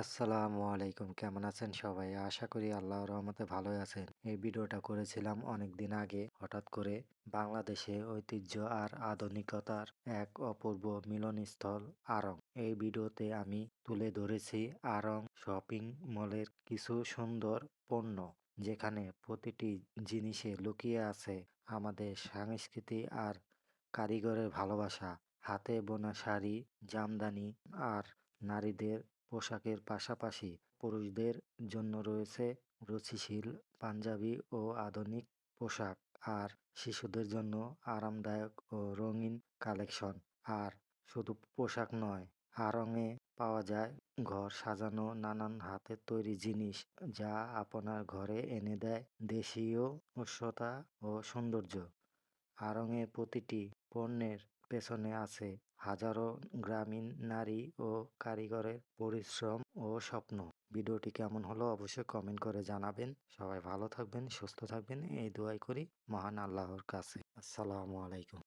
আসসালামু আলাইকুম। কেমন আছেন সবাই? আশা করি আল্লাহর রহমতে ভালোই আছেন। এই ভিডিওটা করেছিলাম অনেকদিন আগে। হঠাৎ করে বাংলাদেশে ঐতিহ্য আর আধুনিকতার এক অপূর্ব মিলনস্থল আড়ং। এই ভিডিওতে আমি তুলে ধরেছি আড়ং শপিং মলের কিছু সুন্দর পণ্য, যেখানে প্রতিটি জিনিসে লুকিয়ে আছে আমাদের সংস্কৃতি আর কারিগরের ভালোবাসা। হাতে বোনা শাড়ি, জামদানি আর নারীদের পোশাকের পাশাপাশি পুরুষদের জন্য রয়েছে রুচিশীল পাঞ্জাবি ও আধুনিক পোশাক, আর শিশুদের জন্য আরামদায়ক ও রঙিন কালেকশন। আর শুধু পোশাক নয়, আড়ং-এ পাওয়া যায় ঘর সাজানো নানান হাতের তৈরি জিনিস, যা আপনার ঘরে এনে দেয় দেশীয় উষ্ণতা ও সৌন্দর্য। আড়ং-এ প্রতিটি পণ্যের পেছনে আছে হাজারো গ্রামীণ নারী ও কারিগরের পরিশ্রম ও স্বপ্ন। ভিডিওটি কেমন হলো অবশ্যই কমেন্ট করে জানাবেন। সবাই ভালো থাকবেন, সুস্থ থাকবেন এই দোয়াই করি মহান আল্লাহর কাছে। আসসালামু আলাইকুম।